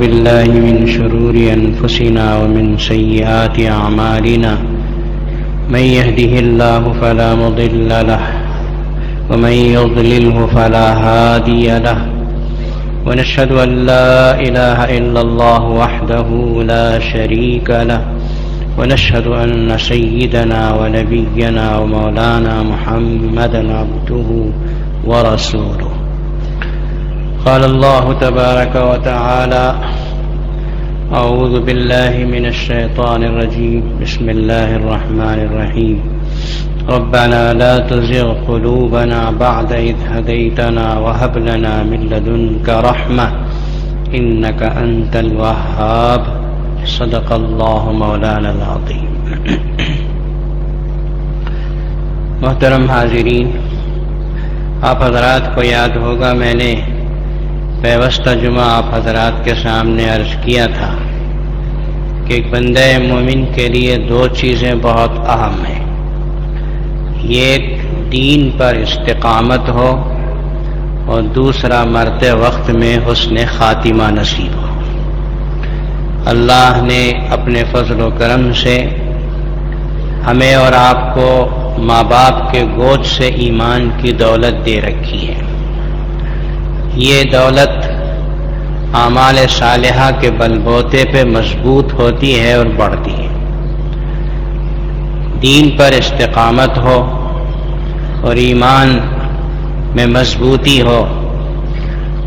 بالله من شرور أنفسنا ومن سيئات أعمالنا من يهده الله فلا مضل له ومن يضلله فلا هادي له ونشهد أن لا إله إلا الله وحده لا شريك له ونشهد أن سيدنا ونبينا ومولانا محمدا عبده ورسوله. قال الله تبارك وتعالى: أعوذ بالله من الشيطان الرجيم بسم الله الرحمن الرحيم ربنا لا تزغ قلوبنا بعد إذ هديتنا وهب لنا من لدنك رحمة إنك أنت الوهاب. صدق الله مولانا العظيم. محترم حاضرین، آپ حضرات کو یاد ہوگا میں نے پیوستہ جمعہ آپ حضرات کے سامنے عرض کیا تھا کہ ایک بندہ مومن کے لیے دو چیزیں بہت اہم ہیں. ایک دین پر استقامت ہو اور دوسرا مرتے وقت میں حسن خاتمہ نصیب ہو. اللہ نے اپنے فضل و کرم سے ہمیں اور آپ کو ماں باپ کے گود سے ایمان کی دولت دے رکھی ہے. یہ دولت اعمال صالحہ کے بلبوتے پہ مضبوط ہوتی ہے اور بڑھتی ہے. دین پر استقامت ہو اور ایمان میں مضبوطی ہو،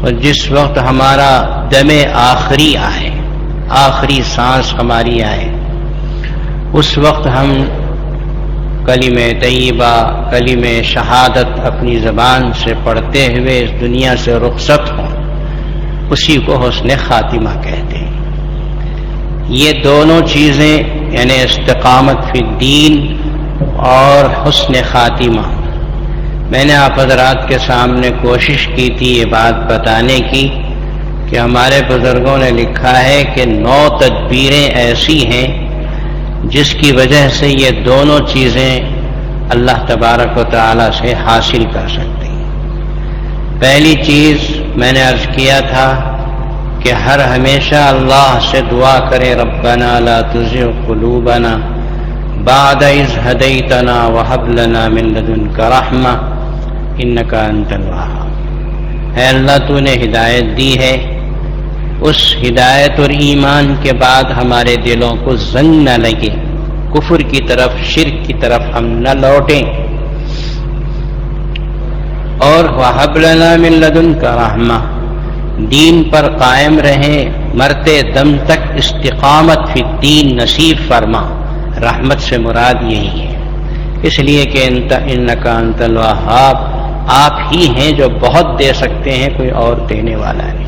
اور جس وقت ہمارا دم آخری آئے، آخری سانس ہماری آئے، اس وقت ہم کلمہ طیبہ، کلمہ شہادت اپنی زبان سے پڑھتے ہوئے اس دنیا سے رخصت ہوں، اسی کو حسن خاتمہ کہتے ہیں. یہ دونوں چیزیں یعنی استقامت فی الدین اور حسن خاتمہ، میں نے آپ حضرات کے سامنے کوشش کی تھی یہ بات بتانے کی کہ ہمارے بزرگوں نے لکھا ہے کہ 9 تدبیریں ایسی ہیں جس کی وجہ سے یہ دونوں چیزیں اللہ تبارک و تعالی سے حاصل کر سکتے ہیں. پہلی چیز میں نے عرض کیا تھا کہ ہر ہمیشہ اللہ سے دعا کرے: ربنا لا تزغ قلوبنا بعد إذ هديتنا وهب لنا من لدنك رحمة إنك أنت الوهاب. اے اللہ تو نے ہدایت دی ہے، اس ہدایت اور ایمان کے بعد ہمارے دلوں کو زنگ نہ لگے، کفر کی طرف، شرک کی طرف ہم نہ لوٹیں، اور وَهَبْ لَنَا مِن لَّدُنْكَ رَحْمَةً، دین پر قائم رہیں، مرتے دم تک استقامت فی الدین نصیب فرما. رحمت سے مراد یہی ہے، اس لیے کہ اِنَّكَ أَنتَ الْوَهَّابُ، آپ ہی ہیں جو بہت دے سکتے ہیں، کوئی اور دینے والا نہیں.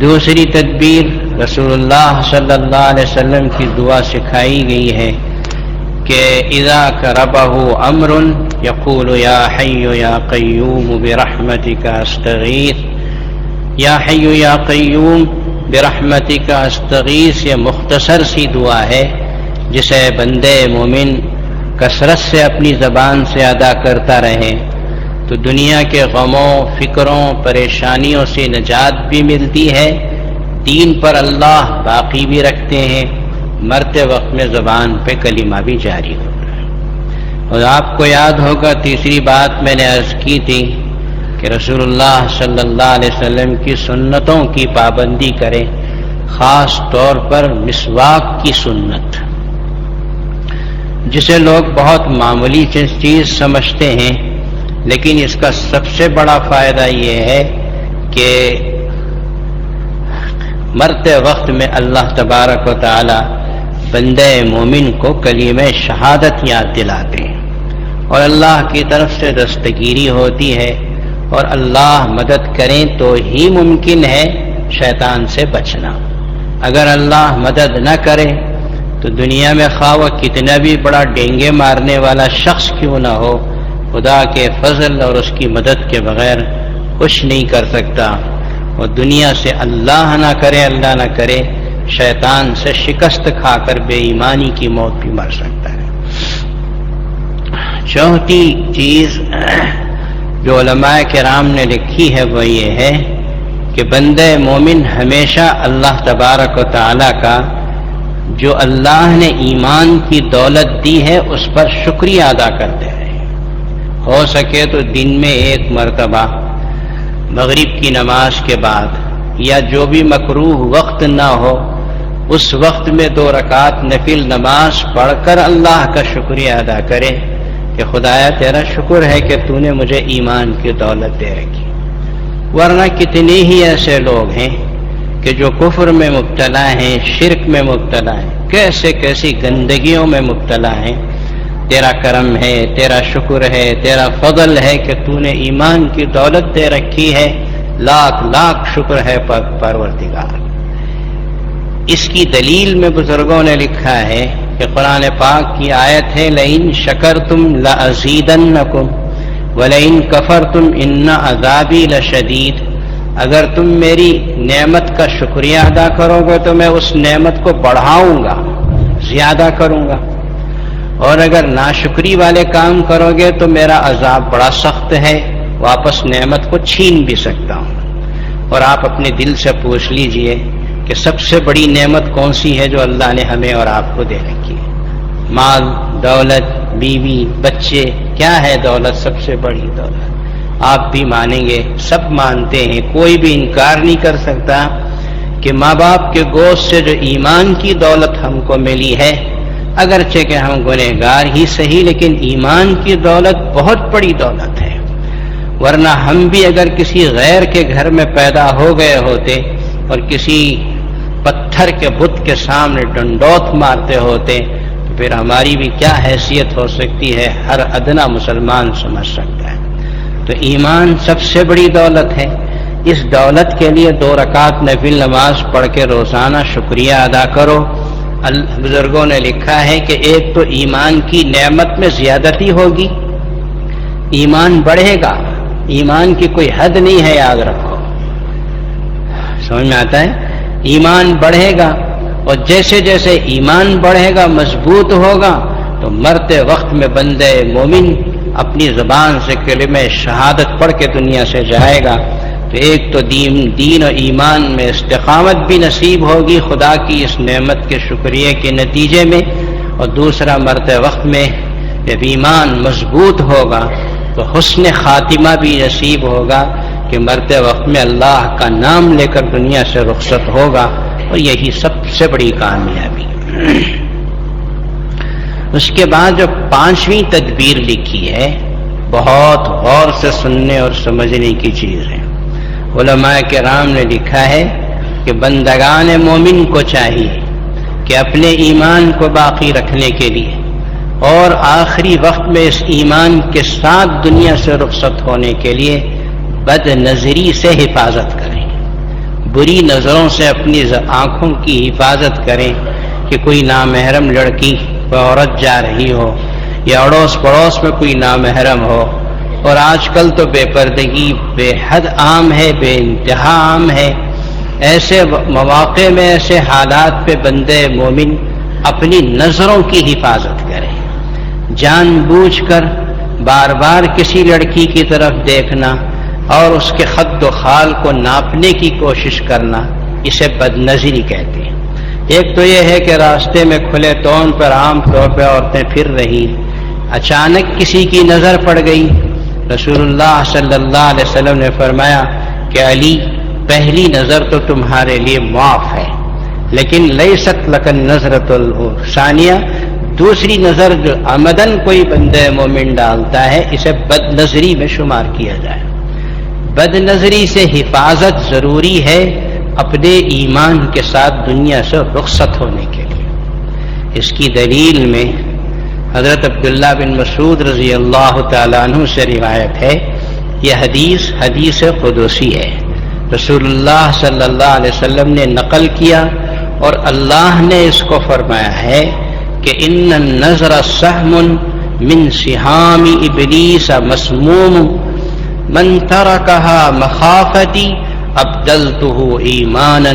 دوسری تدبیر رسول اللہ صلی اللہ علیہ وسلم کی دعا سکھائی گئی ہے کہ اذا کربہ امر یقول یا حی یا قیوم برحمتک استغیث. یا حی یا قیوم برحمتک استغیث یہ مختصر سی دعا ہے جسے بندے مومن کثرت سے اپنی زبان سے ادا کرتا رہے تو دنیا کے غموں، فکروں، پریشانیوں سے نجات بھی ملتی ہے، دین پر اللہ باقی بھی رکھتے ہیں، مرتے وقت میں زبان پہ کلمہ بھی جاری ہوتا ہے. اور آپ کو یاد ہوگا تیسری بات میں نے عرض کی تھی کہ رسول اللہ صلی اللہ علیہ وسلم کی سنتوں کی پابندی کریں، خاص طور پر مسواک کی سنت، جسے لوگ بہت معمولی چیز سمجھتے ہیں، لیکن اس کا سب سے بڑا فائدہ یہ ہے کہ مرتے وقت میں اللہ تبارک و تعالی بندے مومن کو کلمہ شہادت یاد دلاتے ہیں، اور اللہ کی طرف سے دستگیری ہوتی ہے، اور اللہ مدد کریں تو ہی ممکن ہے شیطان سے بچنا. اگر اللہ مدد نہ کرے تو دنیا میں خواہ وہ کتنا بھی بڑا ڈینگے مارنے والا شخص کیوں نہ ہو، خدا کے فضل اور اس کی مدد کے بغیر کچھ نہیں کر سکتا. اور دنیا سے اللہ نہ کرے شیطان سے شکست کھا کر بے ایمانی کی موت بھی مر سکتا ہے. چوتھی چیز جو علماء کرام نے لکھی ہے وہ یہ ہے کہ کہ بندہ مومن ہمیشہ اللہ تبارک و تعالی کا جو اللہ نے ایمان کی دولت دی ہے اس پر شکریہ ادا کرتے رہے. ہو سکے تو دن میں ایک مرتبہ مغرب کی نماز کے بعد یا جو بھی مکروہ وقت نہ ہو اس وقت میں 2 رکعت نفل نماز پڑھ کر اللہ کا شکریہ ادا کرے کہ خدایا تیرا شکر ہے کہ تو نے مجھے ایمان کی دولت دے رکھی. ورنہ کتنے ہی ایسے لوگ ہیں کہ جو کفر میں مبتلا ہیں، شرک میں مبتلا ہیں، کیسی گندگیوں میں مبتلا ہیں. تیرا کرم ہے، تیرا شکر ہے، تیرا فضل ہے کہ تو نے ایمان کی دولت دے رکھی ہے. لاکھ لاکھ شکر ہے پروردگار. اس کی دلیل میں بزرگوں نے لکھا ہے کہ قرآن پاک کی آیت ہے لئن شکرتم لازیدنکم ولئن کفرتم ان عذابی لشدید. اگر تم میری نعمت کا شکریہ ادا کرو گے تو میں اس نعمت کو بڑھاؤں گا، زیادہ کروں گا، اور اگر ناشکری والے کام کرو گے تو میرا عذاب بڑا سخت ہے، واپس نعمت کو چھین بھی سکتا ہوں. اور آپ اپنے دل سے پوچھ لیجئے کہ سب سے بڑی نعمت کون سی ہے جو اللہ نے ہمیں اور آپ کو دے رکھی ہے؟ مال، دولت، بیوی، بچے. کیا ہے دولت؟ سب سے بڑی دولت. آپ بھی مانیں گے، سب مانتے ہیں، کوئی بھی انکار نہیں کر سکتا کہ ماں باپ کے گوشت سے جو ایمان کی دولت ہم کو ملی ہے، اگرچہ کہ ہم گنہگار ہی صحیح لیکن ایمان کی دولت بہت بڑی دولت ہے. ورنہ ہم بھی اگر کسی غیر کے گھر میں پیدا ہو گئے ہوتے اور کسی پتھر کے بت کے سامنے ڈنڈوت مارتے ہوتے تو پھر ہماری بھی کیا حیثیت ہو سکتی ہے، ہر ادنا مسلمان سمجھ سکتا ہے. تو ایمان سب سے بڑی دولت ہے. اس دولت کے لیے 2 رکعت نفل نماز پڑھ کے روزانہ شکریہ ادا کرو. بزرگوں نے لکھا ہے کہ ایک تو ایمان کی نعمت میں زیادتی ہوگی، ایمان بڑھے گا. ایمان کی کوئی حد نہیں ہے، یاد رکھو. سمجھ میں آتا ہے؟ ایمان بڑھے گا، اور جیسے جیسے ایمان بڑھے گا، مضبوط ہوگا، تو مرتے وقت میں بندے مومن اپنی زبان سے کلمہ شہادت پڑھ کے دنیا سے جائے گا تو ایک تو دین و ایمان میں استقامت بھی نصیب ہوگی خدا کی اس نعمت کے شکریہ کے نتیجے میں، اور دوسرا مرتے وقت میں جب ایمان مضبوط ہوگا تو حسن خاتمہ بھی نصیب ہوگا کہ مرتے وقت میں اللہ کا نام لے کر دنیا سے رخصت ہوگا، اور یہی سب سے بڑی کامیابی. اس کے بعد جو 5ویں تدبیر لکھی ہے بہت غور سے سننے اور سمجھنے کی چیز ہے. علماء کرام نے لکھا ہے کہ بندگان مومن کو چاہیے کہ اپنے ایمان کو باقی رکھنے کے لیے اور آخری وقت میں اس ایمان کے ساتھ دنیا سے رخصت ہونے کے لیے بد نظری سے حفاظت کریں، بری نظروں سے اپنی آنکھوں کی حفاظت کریں کہ کوئی نامحرم لڑکی کوئی عورت جا رہی ہو یا اڑوس پڑوس میں کوئی نامحرم ہو. اور آج کل تو بے پردگی بے حد عام ہے، بے انتہا عام ہے. ایسے مواقع میں ایسے حالات پہ بندے مومن اپنی نظروں کی حفاظت کرے. جان بوجھ کر بار بار کسی لڑکی کی طرف دیکھنا اور اس کے خد و خال کو ناپنے کی کوشش کرنا، اسے بد نظری کہتے ہیں. ایک تو یہ ہے کہ راستے میں کھلے طون پر عام طور پہ عورتیں پھر رہی، اچانک کسی کی نظر پڑ گئی. رسول اللہ صلی اللہ علیہ وسلم نے فرمایا کہ علی، پہلی نظر تو تمہارے لیے معاف ہے، لیکن لیست لک النظرۃ الثانیہ، دوسری نظر جو عمدن کوئی بندہ مومن ڈالتا ہے اسے بد نظری میں شمار کیا جائے. بد نظری سے حفاظت ضروری ہے اپنے ایمان کے ساتھ دنیا سے رخصت ہونے کے لیے. اس کی دلیل میں حضرت عبداللہ بن مسعود رضی اللہ تعالیٰ عنہ سے روایت ہے. یہ حدیث قدسی ہے، رسول اللہ صلی اللہ علیہ وسلم نے نقل کیا اور اللہ نے اس کو فرمایا ہے کہ ان النظر سهم من سهام ابلیس مسموم من ترکها مخافتی ابدلته ایمانا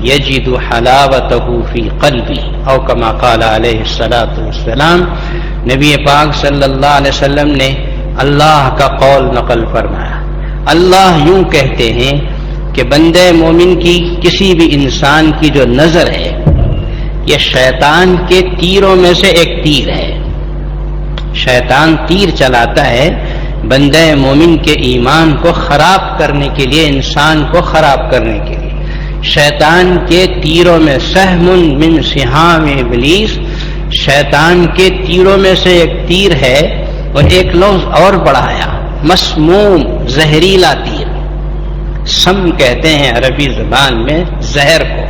یجد حلاوته فی قلبی، او کما قال علیہ الصلاۃ والسلام. نبی پاک صلی اللہ علیہ وسلم نے اللہ کا قول نقل فرمایا. اللہ یوں کہتے ہیں کہ بندے مومن کی کسی بھی انسان کی جو نظر ہے یہ شیطان کے تیروں میں سے ایک تیر ہے. شیطان تیر چلاتا ہے بندے مومن کے ایمان کو خراب کرنے کے لیے، انسان کو خراب کرنے کے لیے. شیطان کے تیروں میں سہم من سہام ابلیس، شیطان کے تیروں میں سے ایک تیر ہے. اور ایک لفظ اور بڑھایا، مسموم، زہریلا تیر. سم کہتے ہیں عربی زبان میں زہر کو.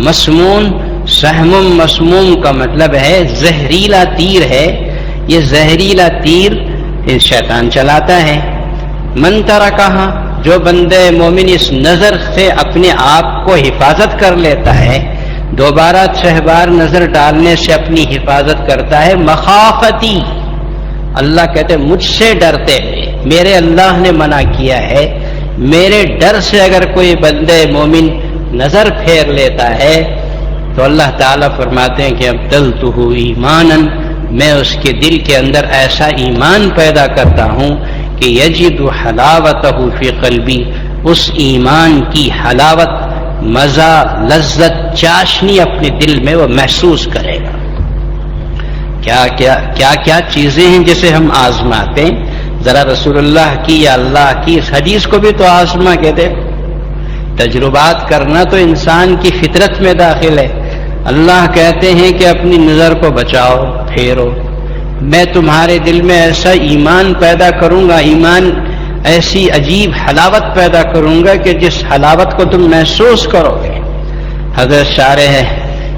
مسموم، سہم مسموم کا مطلب ہے زہریلا تیر ہے. یہ زہریلا تیر شیطان چلاتا ہے. من ترکہا، جو بندے مومن اس نظر سے اپنے آپ کو حفاظت کر لیتا ہے، دوبارہ 6 بار نظر ڈالنے سے اپنی حفاظت کرتا ہے، مخافتی، اللہ کہتے مجھ سے ڈرتے ہوئے، میرے اللہ نے منع کیا ہے، میرے ڈر سے اگر کوئی بندے مومن نظر پھیر لیتا ہے تو اللہ تعالیٰ فرماتے ہیں کہ ابدلتہ ایمانا، میں اس کے دل کے اندر ایسا ایمان پیدا کرتا ہوں کہ یجد حلاوتہ فی قلبی، اس ایمان کی حلاوت، مزہ، لذت، چاشنی اپنے دل میں وہ محسوس کرے گا. کیا چیزیں ہیں جسے ہم آزماتے ہیں. ذرا رسول اللہ کی یا اللہ کی اس حدیث کو بھی تو آزما کے دیکھو. تجربات کرنا تو انسان کی فطرت میں داخل ہے. اللہ کہتے ہیں کہ اپنی نظر کو بچاؤ، پھیرو، میں تمہارے دل میں ایسا ایمان پیدا کروں گا، ایمان ایسی عجیب حلاوت پیدا کروں گا کہ جس حلاوت کو تم محسوس کرو گے. حضرت شارح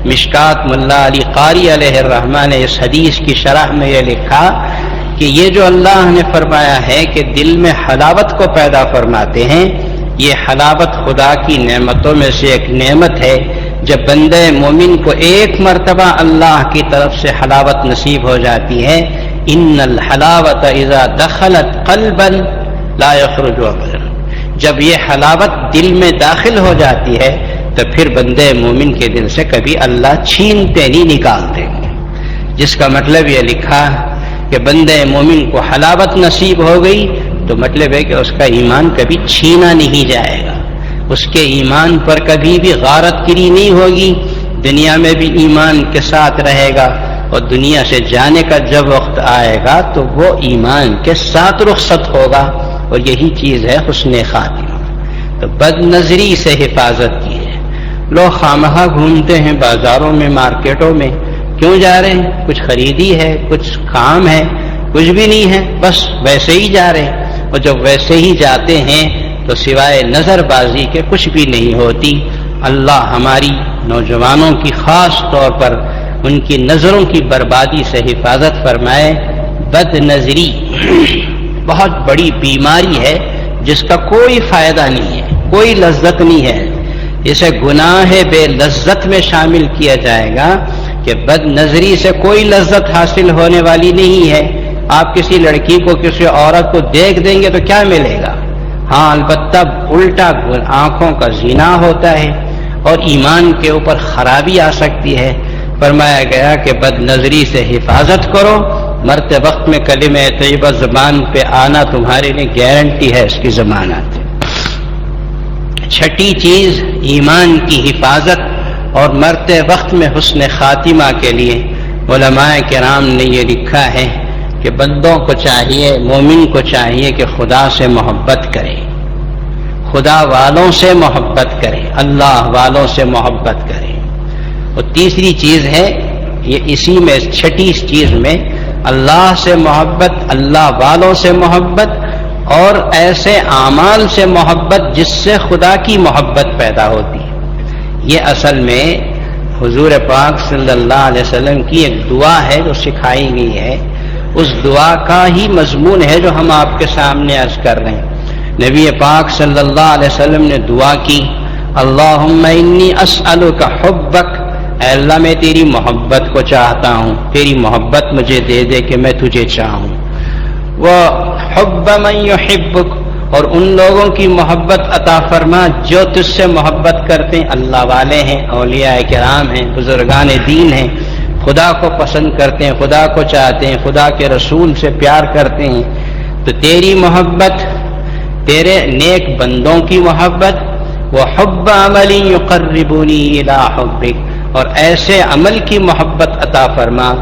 مشکات ملا علی قاری علیہ الرحمہ نے اس حدیث کی شرح میں یہ لکھا کہ یہ جو اللہ نے فرمایا ہے کہ دل میں حلاوت کو پیدا فرماتے ہیں، یہ حلاوت خدا کی نعمتوں میں سے ایک نعمت ہے. جب بندے مومن کو ایک مرتبہ اللہ کی طرف سے حلاوت نصیب ہو جاتی ہے، ان الحلاوت اذا دخلت قلبا لا يخرج ابدا، جب یہ حلاوت دل میں داخل ہو جاتی ہے تو پھر بندے مومن کے دل سے کبھی اللہ چھینتے نہیں، نکالتے. جس کا مطلب یہ لکھا کہ بندے مومن کو حلاوت نصیب ہو گئی تو مطلب ہے کہ اس کا ایمان کبھی چھینا نہیں جائے گا، اس کے ایمان پر کبھی بھی غارت گری نہیں ہوگی، دنیا میں بھی ایمان کے ساتھ رہے گا، اور دنیا سے جانے کا جب وقت آئے گا تو وہ ایمان کے ساتھ رخصت ہوگا. اور یہی چیز ہے حسن خاتمہ. تو بد نظری سے حفاظت کی ہے. لوگ خامخواہ گھومتے ہیں بازاروں میں، مارکیٹوں میں، کیوں جا رہے ہیں؟ کچھ خریدی ہے، کچھ کام ہے، کچھ بھی نہیں ہے، بس ویسے ہی جا رہے ہیں. اور جب ویسے ہی جاتے ہیں تو سوائے نظر بازی کے کچھ بھی نہیں ہوتی. اللہ ہماری نوجوانوں کی خاص طور پر ان کی نظروں کی بربادی سے حفاظت فرمائے. بد نظری بہت بڑی بیماری ہے جس کا کوئی فائدہ نہیں ہے، کوئی لذت نہیں ہے. اسے گناہ بے لذت میں شامل کیا جائے گا کہ بد نظری سے کوئی لذت حاصل ہونے والی نہیں ہے. آپ کسی لڑکی کو، کسی عورت کو دیکھ دیں گے تو کیا ملے گا؟ ہاں البتہ الٹا آنکھوں کا زنا ہوتا ہے اور ایمان کے اوپر خرابی آ سکتی ہے. فرمایا گیا کہ بد نظری سے حفاظت کرو، مرتے وقت میں کلمہ طیبہ زبان پہ آنا تمہارے لیے گارنٹی ہے اس کی ضمانت. چھٹی چیز ایمان کی حفاظت اور مرتے وقت میں حسن خاتمہ کے لیے علماء کرام نے یہ لکھا ہے کہ بندوں کو چاہیے، مومن کو چاہیے کہ خدا سے محبت کرے، خدا والوں سے محبت کرے، اللہ والوں سے محبت کرے. اور تیسری چیز ہے یہ اسی میں، چھٹی چیز میں اللہ سے محبت، اللہ والوں سے محبت اور ایسے اعمال سے محبت جس سے خدا کی محبت پیدا ہوتی ہے. یہ اصل میں حضور پاک صلی اللہ علیہ وسلم کی ایک دعا ہے جو سکھائی گئی ہے. اس دعا کا ہی مضمون ہے جو ہم آپ کے سامنے عرض کر رہے ہیں. نبی پاک صلی اللہ علیہ وسلم نے دعا کی، اللہم انی اسألک حبک، اے اللہ میں تیری محبت کو چاہتا ہوں، تیری محبت مجھے دے دے کہ میں تجھے چاہوں. وحب من یحبک، اور ان لوگوں کی محبت عطا فرما جو تجھ سے محبت کرتے ہیں، اللہ والے ہیں، اولیاء کرام ہیں، بزرگان دین ہیں، خدا کو پسند کرتے ہیں، خدا کو چاہتے ہیں، خدا کے رسول سے پیار کرتے ہیں. تو تیری محبت، تیرے نیک بندوں کی محبت، وحب عمل یقربنی الی حبک، اور ایسے عمل کی محبت عطا فرما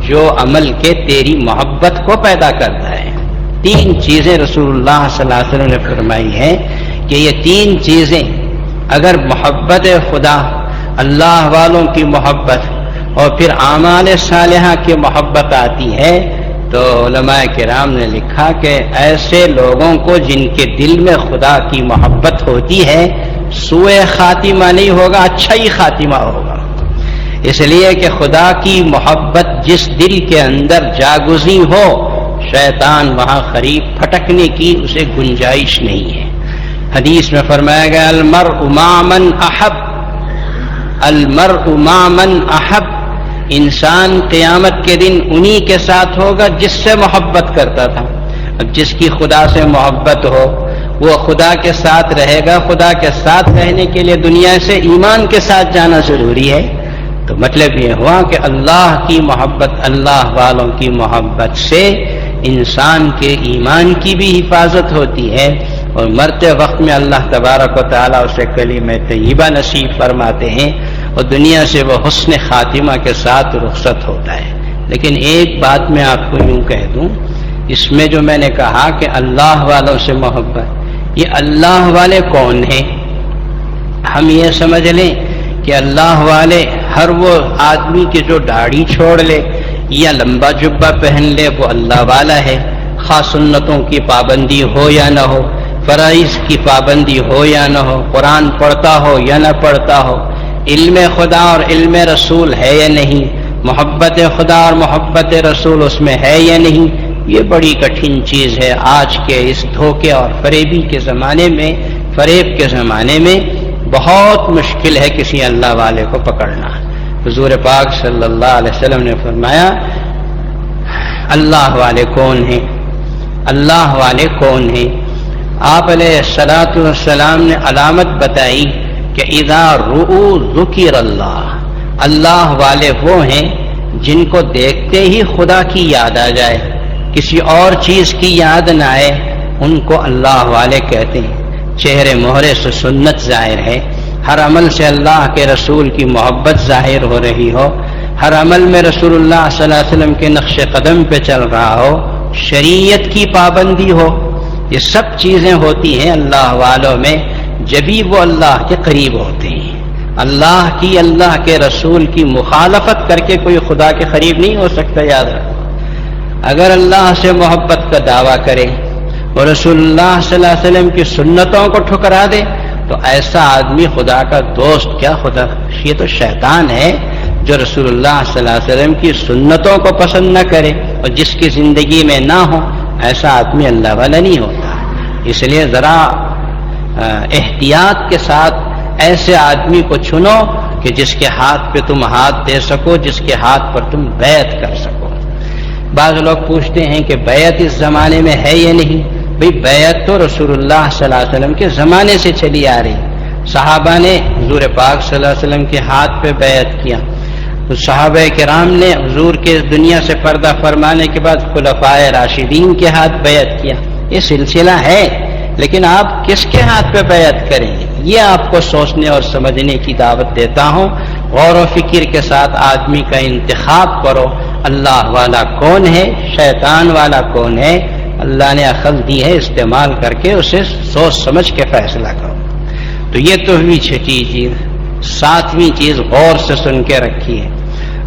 جو عمل کے تیری محبت کو پیدا کرتا ہے۔ تین چیزیں رسول اللہ صلی اللہ علیہ وسلم نے فرمائی ہیں کہ یہ تین چیزیں اگر محبت خدا، اللہ والوں کی محبت اور پھر اعمال صالحہ کی محبت آتی ہے تو علماء کرام نے لکھا کہ ایسے لوگوں کو جن کے دل میں خدا کی محبت ہوتی ہے سوء خاتمہ نہیں ہوگا، اچھا ہی خاتمہ ہوگا، اس لیے کہ خدا کی محبت جس دل کے اندر جاگزی ہو شیطان وہاں قریب پھٹکنے کی اسے گنجائش نہیں ہے۔ حدیث میں فرمایا گیا المرء مع من احب، المرء مع من احب، انسان قیامت کے دن انہی کے ساتھ ہوگا جس سے محبت کرتا تھا۔ اب جس کی خدا سے محبت ہو وہ خدا کے ساتھ رہے گا، خدا کے ساتھ رہنے کے لیے دنیا سے ایمان کے ساتھ جانا ضروری ہے۔ تو مطلب یہ ہوا کہ اللہ کی محبت، اللہ والوں کی محبت سے انسان کے ایمان کی بھی حفاظت ہوتی ہے اور مرتے وقت میں اللہ تبارک و تعالیٰ اسے کلمہ طیبہ نصیب فرماتے ہیں اور دنیا سے وہ حسن خاتمہ کے ساتھ رخصت ہوتا ہے۔ لیکن ایک بات میں آپ کو یوں کہہ دوں، اس میں جو میں نے کہا کہ اللہ والوں سے محبت، یہ اللہ والے کون ہیں؟ ہم یہ سمجھ لیں کہ اللہ والے ہر وہ آدمی کے جو داڑھی چھوڑ لے یا لمبا جبہ پہن لے وہ اللہ والا ہے، خاص سنتوں کی پابندی ہو یا نہ ہو، فرائض کی پابندی ہو یا نہ ہو، قرآن پڑھتا ہو یا نہ پڑھتا ہو، علم خدا اور علم رسول ہے یا نہیں، محبت خدا اور محبت رسول اس میں ہے یا نہیں، یہ بڑی کٹھن چیز ہے آج کے اس دھوکے اور فریبی کے زمانے میں، فریب کے زمانے میں بہت مشکل ہے کسی اللہ والے کو پکڑنا۔ حضور پاک صلی اللہ علیہ وسلم نے فرمایا اللہ والے کون ہیں، اللہ والے کون ہیں؟ آپ علیہ الصلاۃ والسلام نے علامت بتائی کہ اذا رؤوا ذکر اللہ، اللہ والے وہ ہیں جن کو دیکھتے ہی خدا کی یاد آ جائے، کسی اور چیز کی یاد نہ آئے، ان کو اللہ والے کہتے ہیں۔ چہرے مہرے سے سنت ظاہر ہے، ہر عمل سے اللہ کے رسول کی محبت ظاہر ہو رہی ہو، ہر عمل میں رسول اللہ صلی اللہ علیہ وسلم کے نقش قدم پہ چل رہا ہو، شریعت کی پابندی ہو، یہ سب چیزیں ہوتی ہیں اللہ والوں میں جبھی وہ اللہ کے قریب ہوتے ہیں۔ اللہ کی، اللہ کے رسول کی مخالفت کر کے کوئی خدا کے قریب نہیں ہو سکتا، یاد رکھو۔ اگر اللہ سے محبت کا دعویٰ کرے اور رسول اللہ صلی اللہ علیہ وسلم کی سنتوں کو ٹھکرا دے تو ایسا آدمی خدا کا دوست کیا، خدا یہ تو شیطان ہے جو رسول اللہ صلی اللہ علیہ وسلم کی سنتوں کو پسند نہ کرے اور جس کی زندگی میں نہ ہو، ایسا آدمی اللہ والا نہیں ہوتا۔ اس لیے ذرا احتیاط کے ساتھ ایسے آدمی کو چنو کہ جس کے ہاتھ پہ تم ہاتھ دے سکو، جس کے ہاتھ پر تم بیعت کر سکو۔ بعض لوگ پوچھتے ہیں کہ بیعت اس زمانے میں ہے یا نہیں؟ بھئی بیعت تو رسول اللہ صلی اللہ علیہ وسلم کے زمانے سے چلی آ رہی، صحابہ نے حضور پاک صلی اللہ علیہ وسلم کے ہاتھ پہ بیعت کیا، صحابہ کرام نے حضور کے دنیا سے پردہ فرمانے کے بعد خلفائے راشدین کے ہاتھ بیعت کیا، یہ سلسلہ ہے، لیکن آپ کس کے ہاتھ پہ بیعت کریں گے یہ آپ کو سوچنے اور سمجھنے کی دعوت دیتا ہوں۔ غور و فکر کے ساتھ آدمی کا انتخاب کرو، اللہ والا کون ہے، شیطان والا کون ہے، اللہ نے عقل دی ہے، استعمال کر کے اسے سوچ سمجھ کے فیصلہ کرو۔ تو یہ تو ہوئی چھٹی چیز۔ ساتویں چیز غور سے سن کے رکھی ہے،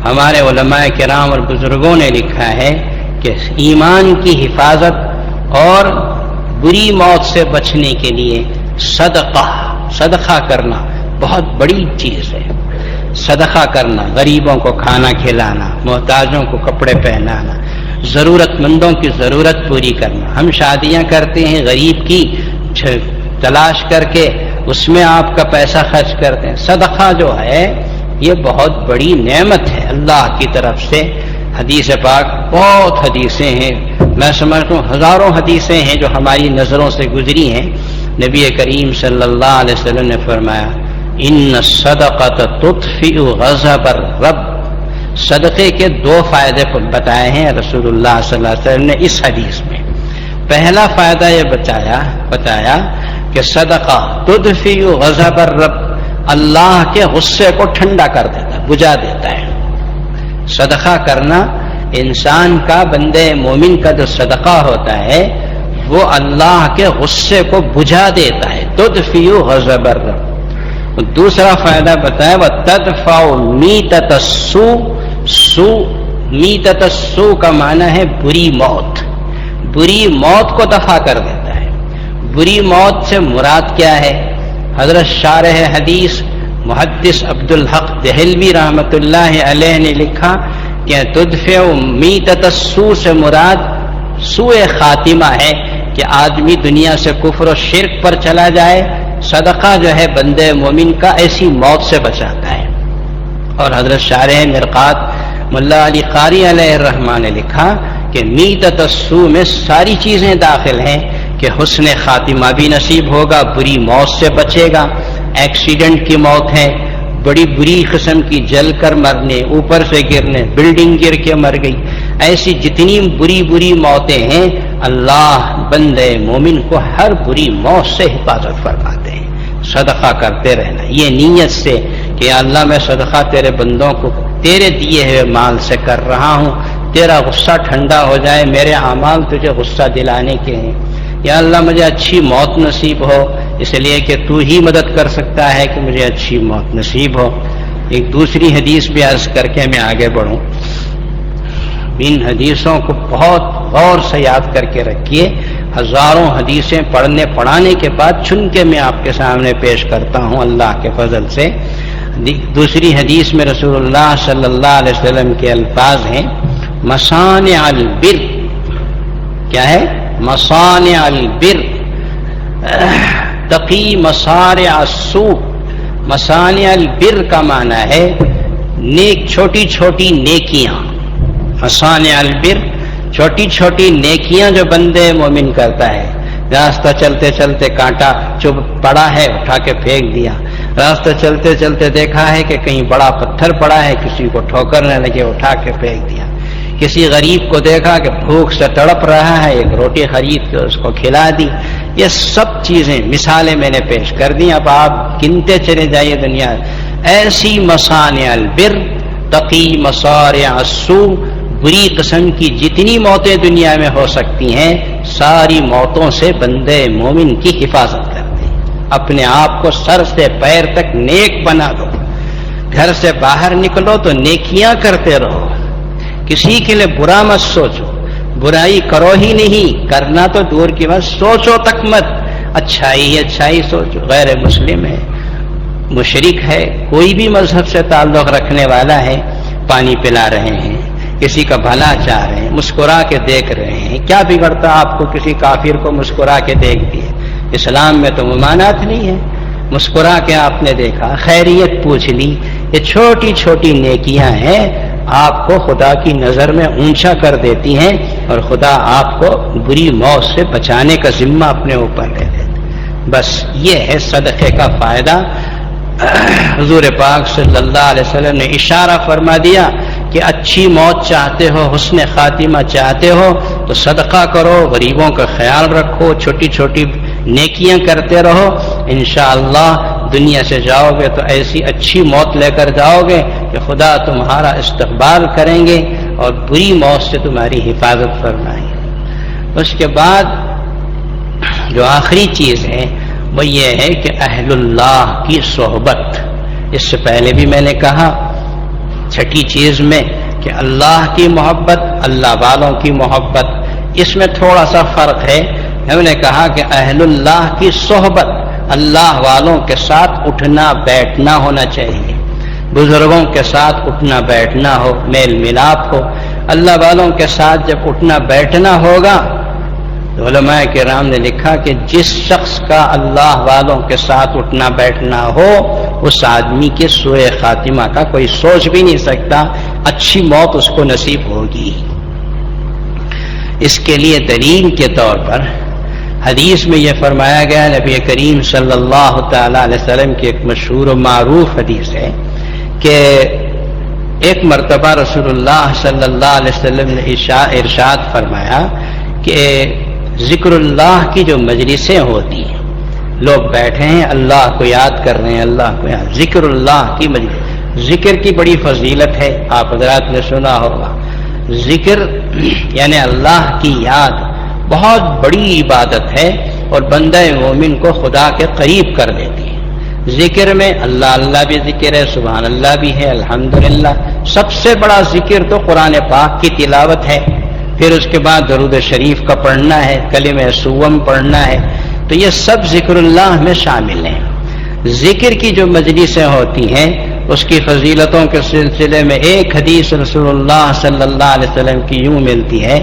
ہمارے علماء کرام اور بزرگوں نے لکھا ہے کہ ایمان کی حفاظت اور بری موت سے بچنے کے لیے صدقہ کرنا بہت بڑی چیز ہے۔ صدقہ کرنا، غریبوں کو کھانا کھلانا، محتاجوں کو کپڑے پہنانا، ضرورت مندوں کی ضرورت پوری کرنا۔ ہم شادیاں کرتے ہیں غریب کی تلاش کر کے، اس میں آپ کا پیسہ خرچ کرتے ہیں۔ صدقہ جو ہے یہ بہت بڑی نعمت ہے اللہ کی طرف سے۔ حدیث پاک بہت حدیثیں ہیں، میں سمجھتا ہوں ہزاروں حدیثیں ہیں جو ہماری نظروں سے گزری ہیں۔ نبی کریم صلی اللہ علیہ وسلم نے فرمایا ان الصدقۃ تطفئ غضب الرب، صدقے کے دو فائدے بتائے ہیں رسول اللہ صلی اللہ علیہ وسلم نے اس حدیث میں۔ پہلا فائدہ یہ بتایا کہ صدقہ تدفی غضب الرب، اللہ کے غصے کو ٹھنڈا کر دیتا ہے، بجھا دیتا ہے۔ صدقہ کرنا انسان کا، بندے مومن کا جو صدقہ ہوتا ہے وہ اللہ کے غصے کو بجھا دیتا ہے، تدفی غضب الرب۔ دوسرا فائدہ بتایا وتدفع میتۃ السوء، میتۃ السوء کا معنی ہے بری موت، بری موت کو دفع کر دیتا ہے۔ بری موت سے مراد کیا ہے؟ حضرت شارح حدیث محدث عبدالحق دہلوی رحمۃ اللہ علیہ نے لکھا کہ تدفع میتۃ السوء سے مراد سوء خاتمہ ہے کہ آدمی دنیا سے کفر و شرک پر چلا جائے۔ صدقہ جو ہے بندے مومن کا ایسی موت سے بچاتا ہے۔ اور حضرت شارح مرقات ملا علی قاری علیہ الرحمٰن نے لکھا کہ میتۃ السوء میں ساری چیزیں داخل ہیں کہ حسن خاتمہ بھی نصیب ہوگا، بری موت سے بچے گا، ایکسیڈنٹ کی موت ہے، بڑی بری قسم کی جل کر مرنے، اوپر سے گرنے، بلڈنگ گر کے مر گئی، ایسی جتنی بری بری موتیں ہیں اللہ بندے مومن کو ہر بری موت سے حفاظت فرماتے ہیں۔ صدقہ کرتے رہنا یہ نیت سے کہ اللہ میں صدقہ تیرے بندوں کو تیرے دیے ہوئے مال سے کر رہا ہوں، تیرا غصہ ٹھنڈا ہو جائے، میرے اعمال تجھے غصہ دلانے کے ہیں، یا اللہ مجھے اچھی موت نصیب ہو، اس لیے کہ تو ہی مدد کر سکتا ہے کہ مجھے اچھی موت نصیب ہو۔ ایک دوسری حدیث بھی عرض کر کے میں آگے بڑھوں، ان حدیثوں کو بہت غور سے یاد کر کے رکھیے، ہزاروں حدیثیں پڑھنے پڑھانے کے بعد چن کے میں آپ کے سامنے پیش کرتا ہوں اللہ کے فضل سے۔ دوسری حدیث میں رسول اللہ صلی اللہ علیہ وسلم کے الفاظ ہیں مصانع البر، کیا ہے؟ مصانع البر تقی مصارع السوء۔ مصانع البر کا معنی ہے نیک، چھوٹی چھوٹی نیکیاں، مصانع البر چھوٹی چھوٹی نیکیاں جو بندے مومن کرتا ہے۔ راستہ چلتے چلتے کانٹا چب پڑا ہے، اٹھا کے پھینک دیا، راستہ چلتے چلتے دیکھا ہے کہ کہیں بڑا پتھر پڑا ہے، کسی کو ٹھوکر نہ لگے، اٹھا کے پھینک دیا، کسی غریب کو دیکھا کہ بھوک سے تڑپ رہا ہے، ایک روٹی خرید کے اس کو کھلا دی۔ یہ سب چیزیں مثالیں میں نے پیش کر دی، اب آپ گنتے چلے جائیے دنیا ایسی مصانع البر تقی مصارع السوء، بری قسم کی جتنی موتیں دنیا میں ہو سکتی ہیں ساری موتوں سے بندے مومن کی حفاظت کرتے ہیں۔ اپنے آپ کو سر سے پیر تک نیک بنا دو، گھر سے باہر نکلو تو نیکیاں کرتے رہو، کسی کے لیے برا مت سوچو، برائی کرو ہی نہیں، کرنا تو دور کی بات، سوچو تک مت، اچھائی اچھائی سوچو۔ غیر مسلم ہے، مشرک ہے، کوئی بھی مذہب سے تعلق رکھنے والا ہے، پانی پلا رہے ہیں، کسی کا بھلا چاہ رہے ہیں، مسکرا کے دیکھ رہے ہیں، کیا بگڑتا آپ کو کسی کافر کو مسکرا کے دیکھ دیے؟ اسلام میں تو ممانعت نہیں ہے، مسکرا کے آپ نے دیکھا، خیریت پوچھ لی، یہ چھوٹی چھوٹی نیکیاں ہیں، آپ کو خدا کی نظر میں اونچا کر دیتی ہیں اور خدا آپ کو بری موت سے بچانے کا ذمہ اپنے اوپر لے لیتے۔ بس یہ ہے صدقے کا فائدہ۔ حضور پاک صلی اللہ علیہ وسلم نے اشارہ فرما دیا کہ اچھی موت چاہتے ہو، حسن خاتمہ چاہتے ہو تو صدقہ کرو، غریبوں کا خیال رکھو، چھوٹی چھوٹی نیکیاں کرتے رہو، انشاءاللہ دنیا سے جاؤ گے تو ایسی اچھی موت لے کر جاؤ گے کہ خدا تمہارا استقبال کریں گے اور بری موت سے تمہاری حفاظت فرمائیں گے۔ اس کے بعد جو آخری چیز ہے وہ یہ ہے کہ اہل اللہ کی صحبت۔ اس سے پہلے بھی میں نے کہا چھٹی چیز میں کہ اللہ کی محبت، اللہ والوں کی محبت، اس میں تھوڑا سا فرق ہے۔ ہم نے کہا کہ اہل اللہ کی صحبت، اللہ والوں کے ساتھ اٹھنا بیٹھنا ہونا چاہیے، بزرگوں کے ساتھ اٹھنا بیٹھنا ہو، میل ملاپ ہو۔ اللہ والوں کے ساتھ جب اٹھنا بیٹھنا ہوگا تو علماء کرام نے لکھا کہ جس شخص کا اللہ والوں کے ساتھ اٹھنا بیٹھنا ہو اس آدمی کے سوء خاتمہ کا کوئی سوچ بھی نہیں سکتا، اچھی موت اس کو نصیب ہوگی۔ اس کے لیے دلیل کے طور پر حدیث میں یہ فرمایا گیا، نبی کریم صلی اللہ تعالی علیہ وسلم کی ایک مشہور و معروف حدیث ہے کہ ایک مرتبہ رسول اللہ صلی اللہ علیہ وسلم نے ارشاد فرمایا کہ ذکر اللہ کی جو مجلسیں ہوتی ہیں، لوگ بیٹھے ہیں اللہ کو یاد کر رہے ہیں، اللہ کو یاد، ذکر اللہ کی مجلس۔ ذکر کی بڑی فضیلت ہے، آپ حضرات نے سنا ہوگا۔ ذکر یعنی اللہ کی یاد بہت بڑی عبادت ہے اور بندہ مومن کو خدا کے قریب کر دیتی ہے۔ ذکر میں اللہ اللہ بھی ذکر ہے، سبحان اللہ بھی ہے، الحمدللہ۔ سب سے بڑا ذکر تو قرآن پاک کی تلاوت ہے، پھر اس کے بعد درود شریف کا پڑھنا ہے، کلمہ سوم پڑھنا ہے، تو یہ سب ذکر اللہ میں شامل ہیں۔ ذکر کی جو مجلسیں ہوتی ہیں اس کی فضیلتوں کے سلسلے میں ایک حدیث رسول اللہ صلی اللہ علیہ وسلم کی یوں ملتی ہے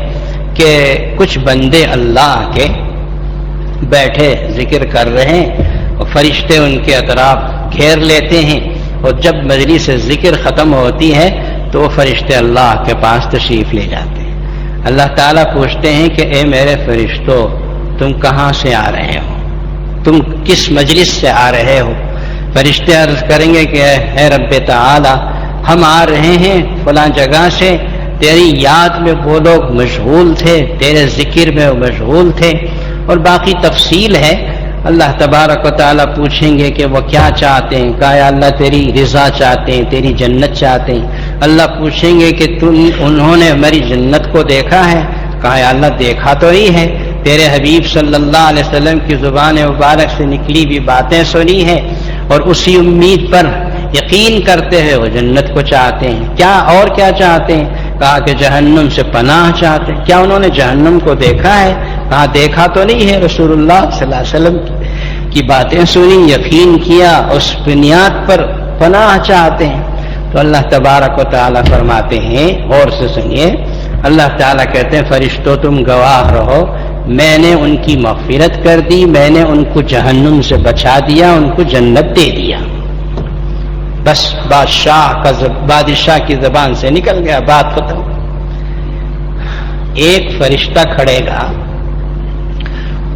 کہ کچھ بندے اللہ کے بیٹھے ذکر کر رہے ہیں اور فرشتے ان کے اطراف گھیر لیتے ہیں، اور جب مجلس ذکر ختم ہوتی ہے تو وہ فرشتے اللہ کے پاس تشریف لے جاتے ہیں۔ اللہ تعالیٰ پوچھتے ہیں کہ اے میرے فرشتوں، تم کہاں سے آ رہے ہو؟ تم کس مجلس سے آ رہے ہو؟ فرشتے عرض کریں گے کہ اے رب تعالی، ہم آ رہے ہیں فلاں جگہ سے، تیری یاد میں وہ لوگ مشغول تھے، تیرے ذکر میں وہ مشغول تھے، اور باقی تفصیل ہے۔ اللہ تبارک و تعالیٰ پوچھیں گے کہ وہ کیا چاہتے ہیں؟ کہا یا اللہ تیری رضا چاہتے ہیں، تیری جنت چاہتے ہیں۔ اللہ پوچھیں گے کہ انہوں نے ہماری جنت کو دیکھا ہے؟ کہا یا اللہ دیکھا تو نہیں ہے، تیرے حبیب صلی اللہ علیہ وسلم کی زبان مبارک سے نکلی بھی باتیں سنی ہیں، اور اسی امید پر یقین کرتے ہیں وہ جنت کو چاہتے ہیں۔ کیا اور کیا چاہتے ہیں؟ کہا کہ جہنم سے پناہ چاہتے ہیں۔ کیا انہوں نے جہنم کو دیکھا ہے؟ کہا دیکھا تو نہیں ہے، رسول اللہ صلی اللہ علیہ وسلم کی باتیں سنی، یقین کیا، اس بنیاد پر پناہ چاہتے ہیں۔ تو اللہ تبارک و تعالیٰ فرماتے ہیں، اور سے سنیے، اللہ تعالیٰ کہتے ہیں فرشتوں تم گواہ رہو، میں نے ان کی مغفرت کر دی، میں نے ان کو جہنم سے بچا دیا، ان کو جنت دے دیا۔ بس بادشاہ کی زبان سے نکل گیا، بات ختم۔ ایک فرشتہ کھڑے گا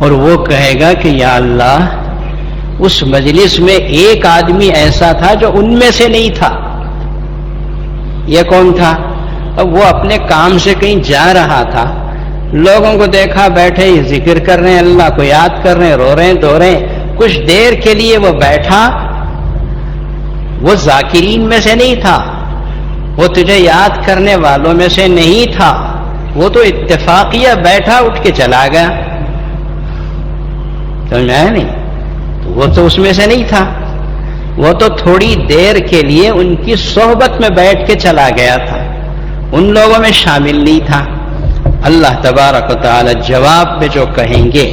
اور وہ کہے گا کہ یا اللہ، اس مجلس میں ایک آدمی ایسا تھا جو ان میں سے نہیں تھا۔ یہ کون تھا؟ اب وہ اپنے کام سے کہیں جا رہا تھا، لوگوں کو دیکھا بیٹھے ہی ذکر کر رہے ہیں، اللہ کو یاد کر رہے ہیں، رو رہے ہیں، دو رہے ہیں، کچھ دیر کے لیے وہ بیٹھا، وہ ذاکرین میں سے نہیں تھا، وہ تجھے یاد کرنے والوں میں سے نہیں تھا، وہ تو اتفاقیہ بیٹھا اٹھ کے چلا گیا، سمجھ میں آیا نہیں؟ وہ تو اس میں سے نہیں تھا، وہ تو تھوڑی دیر کے لیے ان کی صحبت میں بیٹھ کے چلا گیا تھا، ان لوگوں میں شامل نہیں تھا۔ اللہ تبارک و تعالی جواب میں جو کہیں گے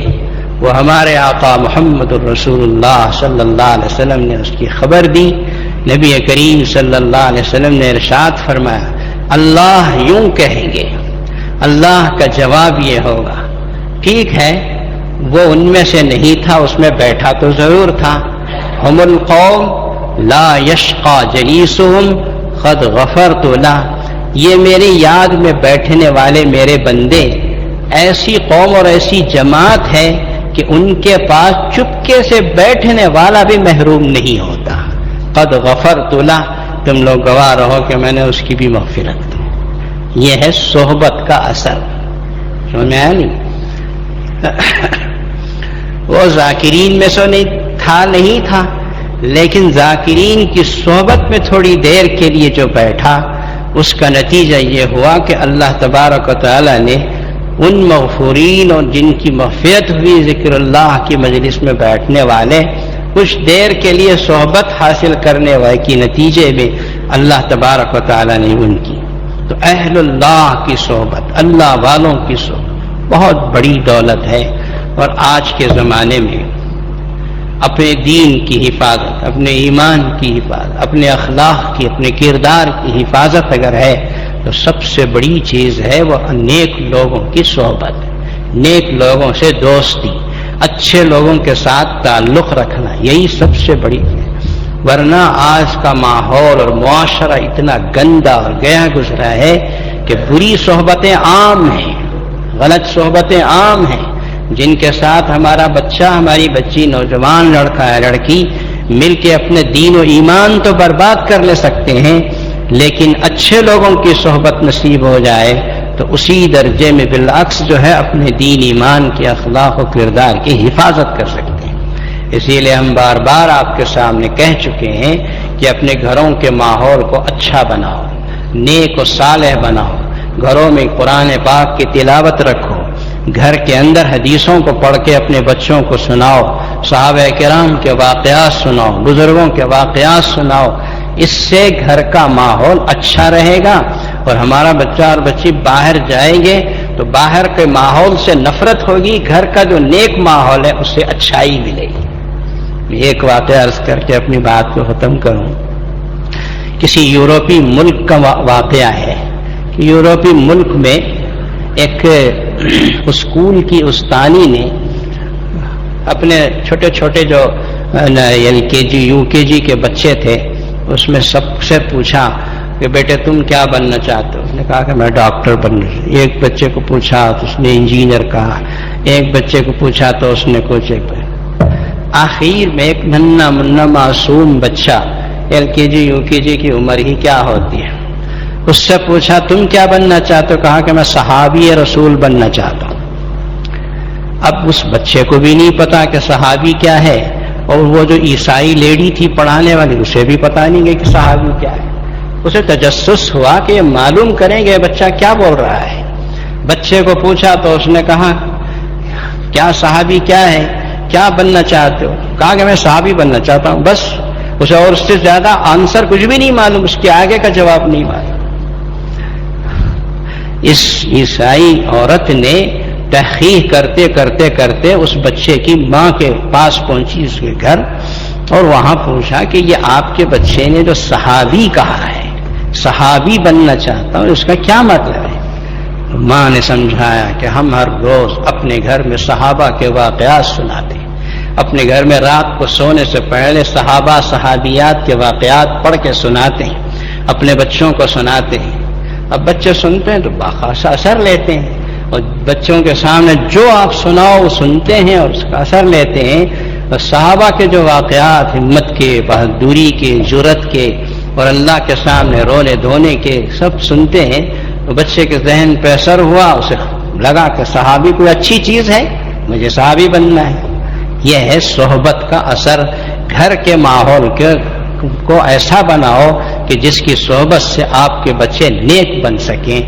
وہ ہمارے آقا محمد الرسول اللہ صلی اللہ علیہ وسلم نے اس کی خبر دی۔ نبی کریم صلی اللہ علیہ وسلم نے ارشاد فرمایا، اللہ یوں کہیں گے، اللہ کا جواب یہ ہوگا، ٹھیک ہے وہ ان میں سے نہیں تھا، اس میں بیٹھا تو ضرور تھا، ہم القوم لا یشقى جلیسهم قد غفرت له، یہ میری یاد میں بیٹھنے والے میرے بندے ایسی قوم اور ایسی جماعت ہے کہ ان کے پاس چپکے سے بیٹھنے والا بھی محروم نہیں ہوتا۔ قد غفرت له، تم لوگ گواہ رہو کہ میں نے اس کی بھی مغفرت کی۔ یہ ہے صحبت کا اثر، سمجھ میں آیا نہیں؟ وہ ذاکرین میں سے نہیں تھا، لیکن ذاکرین کی صحبت میں تھوڑی دیر کے لیے جو بیٹھا، اس کا نتیجہ یہ ہوا کہ اللہ تبارک و تعالی نے ان مغفورین اور جن کی مغفرت ہوئی ذکر اللہ کی مجلس میں بیٹھنے والے، کچھ دیر کے لیے صحبت حاصل کرنے والے کی نتیجے میں اللہ تبارک و تعالی نے ان کی، تو اہل اللہ کی صحبت، اللہ والوں کی صحبت بہت بڑی دولت ہے۔ اور آج کے زمانے میں اپنے دین کی حفاظت، اپنے ایمان کی حفاظت، اپنے اخلاق کی، اپنے کردار کی حفاظت اگر ہے تو سب سے بڑی چیز ہے وہ نیک لوگوں کی صحبت، نیک لوگوں سے دوستی، اچھے لوگوں کے ساتھ تعلق رکھنا، یہی سب سے بڑی چیز۔ ورنہ آج کا ماحول اور معاشرہ اتنا گندا اور گیا گزرا ہے کہ بری صحبتیں عام ہیں، غلط صحبتیں عام ہیں، جن کے ساتھ ہمارا بچہ، ہماری بچی، نوجوان لڑکا ہے لڑکی مل کے اپنے دین و ایمان تو برباد کر لے سکتے ہیں، لیکن اچھے لوگوں کی صحبت نصیب ہو جائے تو اسی درجے میں بالعکس جو ہے اپنے دین ایمان کے اخلاق و کردار کی حفاظت کر سکتے ہیں۔ اسی لیے ہم بار بار آپ کے سامنے کہہ چکے ہیں کہ اپنے گھروں کے ماحول کو اچھا بناؤ، نیک و صالح بناؤ، گھروں میں قرآن پاک کی تلاوت رکھو، گھر کے اندر حدیثوں کو پڑھ کے اپنے بچوں کو سناؤ، صحابہ کرام کے واقعات سناؤ، بزرگوں کے واقعات سناؤ، اس سے گھر کا ماحول اچھا رہے گا۔ اور ہمارا بچہ اور بچی باہر جائیں گے تو باہر کے ماحول سے نفرت ہوگی، گھر کا جو نیک ماحول ہے اس سے اچھائی ملے گی۔ ایک واقعہ عرض کر کے اپنی بات کو ختم کروں۔ کسی یورپی ملک کا واقعہ ہے کہ یورپی ملک میں ایک اسکول کی استانی نے اپنے چھوٹے چھوٹے جو LKG UKG کے بچے تھے اس میں سب سے پوچھا کہ بیٹے تم کیا بننا چاہتے ہو؟ اس نے کہا کہ میں ڈاکٹر بننا چاہتا ہوں۔ ایک بچے کو پوچھا تو اس نے انجینئر کہا، ایک بچے کو پوچھا تو اس نے کچھ۔ آخر میں ایک ننھا منا معصوم بچہ، LKG UKG کی عمر ہی کیا ہوتی ہے، اس سے پوچھا تم کیا بننا چاہتے ہو؟ کہا کہ میں صحابی رسول بننا چاہتا ہوں۔ اب اس بچے کو بھی نہیں پتا کہ صحابی کیا ہے، اور وہ جو عیسائی لیڈی تھی پڑھانے والی اسے بھی پتا نہیں گیا کہ صحابی کیا ہے۔ اسے تجسس ہوا کہ یہ معلوم کریں گے بچہ کیا بول رہا ہے۔ بچے کو پوچھا تو اس نے کہا کیا صحابی کیا ہے، کیا بننا چاہتے ہو؟ کہا کہ میں صحابی بننا چاہتا ہوں، بس۔ اسے اور اس سے زیادہ آنسر کچھ بھی نہیں معلوم، اس کے آگے کا جواب نہیں معلوم۔ اس عیسائی عورت نے تحقیق کرتے کرتے کرتے اس بچے کی ماں کے پاس پہنچی، اس کے گھر، اور وہاں پوچھا کہ یہ آپ کے بچے نے جو صحابی کہا ہے، صحابی بننا چاہتا ہوں، اس کا کیا مطلب ہے؟ ماں نے سمجھایا کہ ہم ہر روز اپنے گھر میں صحابہ کے واقعات سناتے ہیں، اپنے گھر میں رات کو سونے سے پہلے صحابہ صحابیات کے واقعات پڑھ کے سناتے ہیں، اپنے بچوں کو سناتے ہیں۔ اب بچے سنتے ہیں تو باخاصہ اثر لیتے ہیں، اور بچوں کے سامنے جو آپ سناؤ وہ سنتے ہیں اور اس کا اثر لیتے ہیں۔ اور صحابہ کے جو واقعات ہمت کے، بہادری کے، جرأت کے، اور اللہ کے سامنے رونے دھونے کے سب سنتے ہیں، تو بچے کے ذہن پہ اثر ہوا، اسے لگا کہ صحابی کوئی اچھی چیز ہے، مجھے صحابی بننا ہے۔ یہ ہے صحبت کا اثر۔ گھر کے ماحول کو ایسا بناؤ کہ جس کی صحبت سے آپ کے بچے نیک بن سکیں۔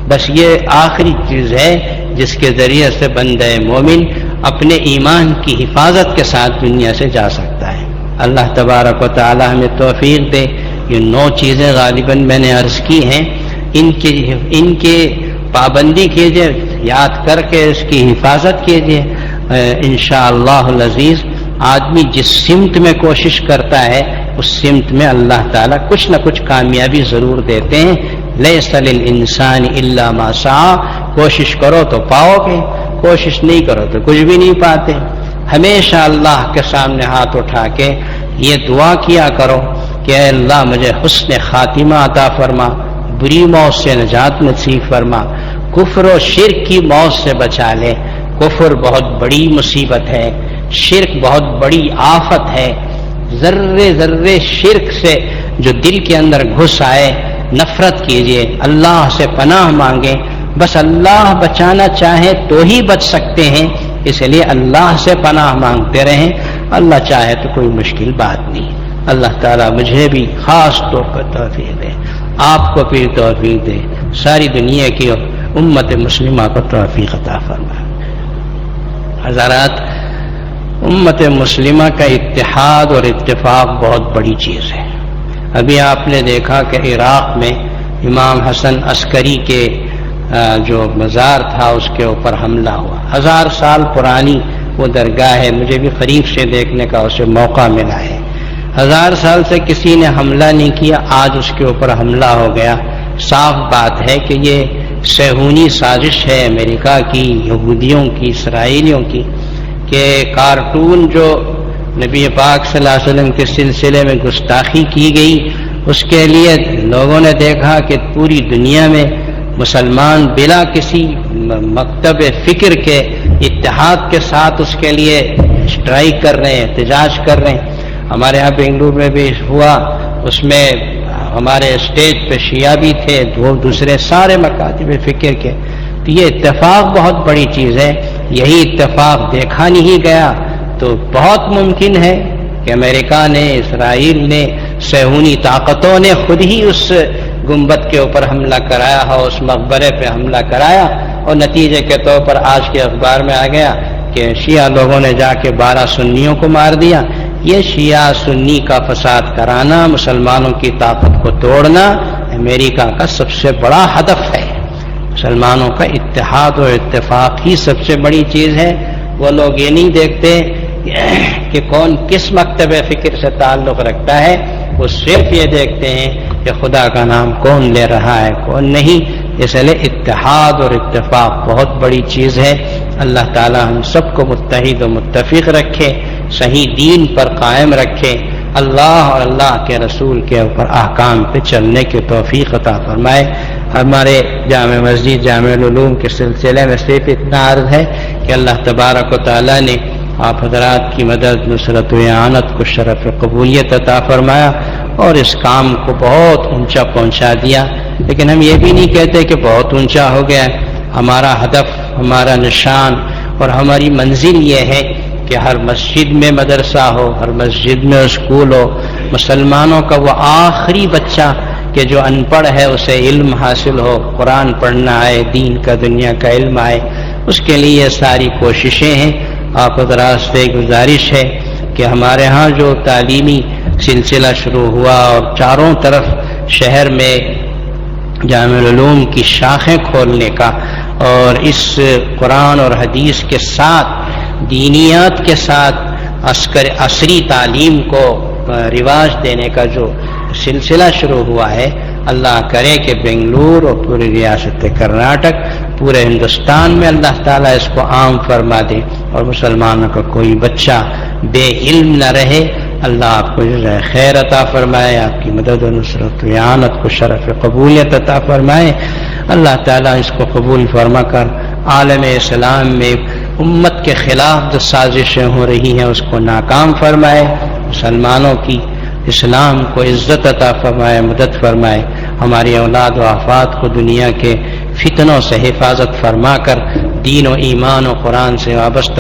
بس یہ آخری چیز ہے جس کے ذریعے سے بندہ مومن اپنے ایمان کی حفاظت کے ساتھ دنیا سے جا سکتا ہے۔ اللہ تبارک و تعالی ہمیں توفیق دے۔ یہ 9 چیزیں غالباً میں نے عرض کی ہیں، ان کے پابندی کیجئے، یاد کر کے اس کی حفاظت کیجئے۔ انشاءاللہ العزیز آدمی جس سمت میں کوشش کرتا ہے اس سمت میں اللہ تعالیٰ کچھ نہ کچھ کامیابی ضرور دیتے ہیں۔ لیس للانسان الا ما سعی، کوشش کرو تو پاؤ گے، کوشش نہیں کرو تو کچھ بھی نہیں پاتے۔ ہمیشہ اللہ کے سامنے ہاتھ اٹھا کے یہ دعا کیا کرو کہ اے اللہ مجھے حسن خاتمہ عطا فرما، بری موت سے نجات نصیب فرما، کفر و شرک کی موت سے بچا لے۔ کفر بہت بڑی مصیبت ہے، شرک بہت بڑی آفت ہے۔ ذرے ذرے شرک سے جو دل کے اندر گھس آئے نفرت کیجئے، اللہ سے پناہ مانگیں۔ بس اللہ بچانا چاہے تو ہی بچ سکتے ہیں، اس لیے اللہ سے پناہ مانگتے رہیں۔ اللہ چاہے تو کوئی مشکل بات نہیں۔ اللہ تعالیٰ مجھے بھی خاص طور پر توفیق دے، آپ کو بھی توفیق دے، ساری دنیا کی امت مسلمہ کو توفیق عطا فرمائے۔ حضرات، امت مسلمہ کا اتحاد اور اتفاق بہت بڑی چیز ہے۔ ابھی آپ نے دیکھا کہ عراق میں امام حسن عسکری کے جو مزار تھا اس کے اوپر حملہ ہوا۔ 1000 سال پرانی وہ درگاہ ہے، مجھے بھی قریب سے دیکھنے کا اسے موقع ملا ہے۔ 1000 سال سے کسی نے حملہ نہیں کیا، آج اس کے اوپر حملہ ہو گیا۔ صاف بات ہے کہ یہ صہیونی سازش ہے امریکہ کی، یہودیوں کی، اسرائیلیوں کی، کہ کارٹون جو نبی پاک صلی اللہ علیہ وسلم کے سلسلے میں گستاخی کی گئی، اس کے لیے لوگوں نے دیکھا کہ پوری دنیا میں مسلمان بلا کسی مکتب فکر کے اتحاد کے ساتھ اس کے لیے اسٹرائک کر رہے ہیں، احتجاج کر رہے ہیں۔ ہمارے یہاں بنگلور میں بھی ہوا، اس میں ہمارے اسٹیج پہ شیعہ بھی تھے، دوسرے سارے مکاتب فکر کے۔ تو یہ اتفاق بہت بڑی چیز ہے، یہی اتفاق دیکھا نہیں گیا تو بہت ممکن ہے کہ امریکہ نے، اسرائیل نے، صہیونی طاقتوں نے خود ہی اس گنبد کے اوپر حملہ کرایا ہو، اس مقبرے پہ حملہ کرایا، اور نتیجے کے طور پر آج کے اخبار میں آ گیا کہ شیعہ لوگوں نے جا کے 12 سنیوں کو مار دیا۔ یہ شیعہ سنی کا فساد کرانا، مسلمانوں کی طاقت کو توڑنا امریکہ کا سب سے بڑا ہدف ہے۔ مسلمانوں کا اتحاد اور اتفاق ہی سب سے بڑی چیز ہے۔ وہ لوگ یہ نہیں دیکھتے کہ کون کس مکتب فکر سے تعلق رکھتا ہے، وہ صرف یہ دیکھتے ہیں کہ خدا کا نام کون لے رہا ہے، کون نہیں۔ اس لیے اتحاد اور اتفاق بہت بڑی چیز ہے۔ اللہ تعالی ہم سب کو متحد و متفق رکھے، صحیح دین پر قائم رکھے، اللہ اور اللہ کے رسول کے اوپر احکام پہ چلنے کی توفیق عطا فرمائے۔ ہمارے جامع مسجد جامع العلوم کے سلسلے میں صرف اتنا عرض ہے کہ اللہ تبارک و تعالی نے آپ حضرات کی مدد، نصرت و اعانت کو شرف قبولیت عطا فرمایا اور اس کام کو بہت اونچا پہنچا دیا۔ لیکن ہم یہ بھی نہیں کہتے کہ بہت اونچا ہو گیا۔ ہمارا ہدف، ہمارا نشان اور ہماری منزل یہ ہے کہ ہر مسجد میں مدرسہ ہو، ہر مسجد میں اسکول ہو، مسلمانوں کا وہ آخری بچہ کہ جو ان پڑھ ہے اسے علم حاصل ہو، قرآن پڑھنا آئے، دین کا، دنیا کا علم آئے، اس کے لیے یہ ساری کوششیں ہیں۔ آپ حضرات سے گزارش ہے کہ ہمارے ہاں جو تعلیمی سلسلہ شروع ہوا اور چاروں طرف شہر میں جامع العلوم کی شاخیں کھولنے کا اور اس قرآن اور حدیث کے ساتھ دینیات کے ساتھ عصری تعلیم کو رواج دینے کا جو سلسلہ شروع ہوا ہے، اللہ کرے کہ بنگلور اور پوری ریاست کرناٹک، پورے ہندوستان میں اللہ تعالیٰ اس کو عام فرما دے اور مسلمانوں کا کوئی بچہ بے علم نہ رہے۔ اللہ آپ کو جزائے خیر عطا فرمائے، آپ کی مدد و نصرت و اعانت کو شرف قبولیت عطا فرمائے۔ اللہ تعالیٰ اس کو قبول فرما کر عالم اسلام میں امت کے خلاف جو سازشیں ہو رہی ہیں اس کو ناکام فرمائے، مسلمانوں کی اسلام کو عزت عطا فرمائے، مدد فرمائے، ہماری اولاد و آفات کو دنیا کے فتنوں سے حفاظت فرما کر دین و ایمان و قرآن سے وابستہ